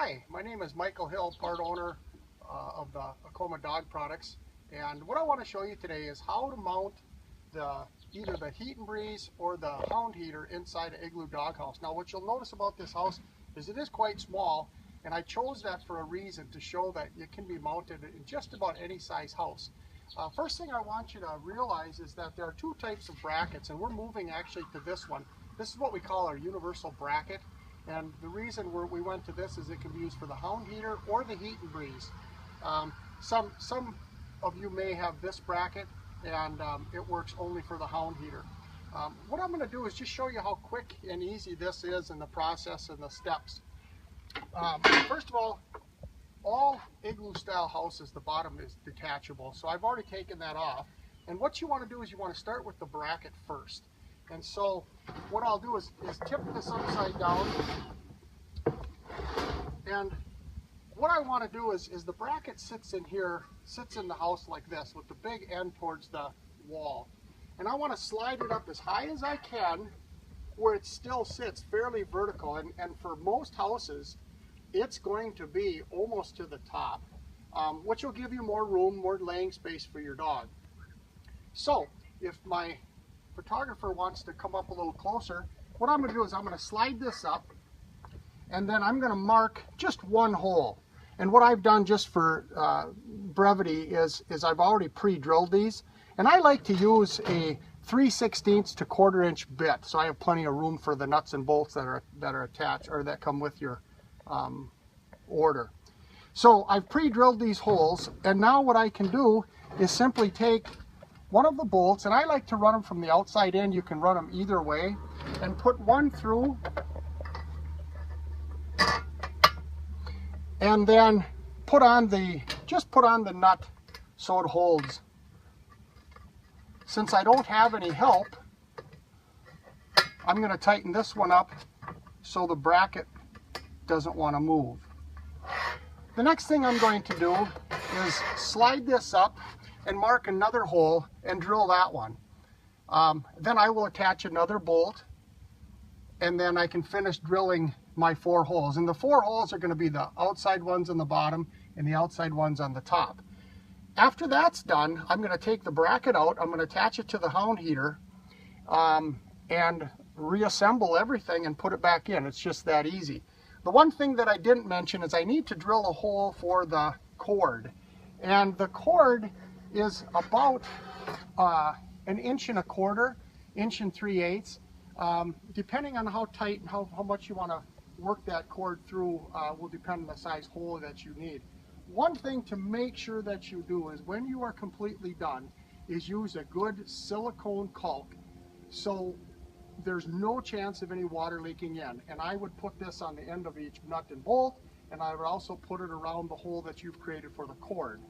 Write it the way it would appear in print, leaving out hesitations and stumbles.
Hi, my name is Michael Hill, part owner of the Acoma Dog Products, and what I want to show you today is how to mount either the heat and breeze or the Hound heater inside an Igloo doghouse. Now what you'll notice about this house is it is quite small, and I chose that for a reason, to show that it can be mounted in just about any size house. First thing I want you to realize is that there are two types of brackets, and we're moving actually to this one. This is what we call our universal bracket. And the reason we went to this is it can be used for the Hound heater or the heat and breeze. Some of you may have this bracket, and it works only for the Hound heater. What I'm going to do is just show you how quick and easy this is in the process and the steps. First of all Igloo style houses, the bottom is detachable, so I've already taken that off. And what you want to do is you want to start with the bracket first. And so what I'll do is tip this upside down, and what I want to do is the bracket sits in the house like this, with the big end towards the wall. And I want to slide it up as high as I can where it still sits fairly vertical, and for most houses it's going to be almost to the top, which will give you more room, more laying space for your dog. So if my photographer wants to come up a little closer, what I'm going to do is I'm going to slide this up, and then I'm going to mark just one hole. And what I've done, just for brevity, is I've already pre-drilled these, and I like to use a 3/16 to 1/4 inch bit, so I have plenty of room for the nuts and bolts that are attached, or that come with your order. So I've pre-drilled these holes, and now what I can do is simply take one of the bolts, and I like to run them from the outside in. You can run them either way, and put one through, and then just put on the nut so it holds. Since I don't have any help, I'm going to tighten this one up so the bracket doesn't want to move. The next thing I'm going to do is slide this up and mark another hole and drill that one. Then I will attach another bolt, and then I can finish drilling my 4 holes. And the 4 holes are going to be the outside ones on the bottom and the outside ones on the top. After that's done, I'm going to take the bracket out, I'm going to attach it to the Hound heater, and reassemble everything and put it back in. It's just that easy. The one thing that I didn't mention is I need to drill a hole for the cord. And the cord is about 1 1/4 inch, 1 3/8. Depending on how tight and how much you want to work that cord through will depend on the size hole that you need. One thing to make sure that you do is, when you are completely done, is use a good silicone caulk, so there's no chance of any water leaking in. And I would put this on the end of each nut and bolt, and I would also put it around the hole that you've created for the cord.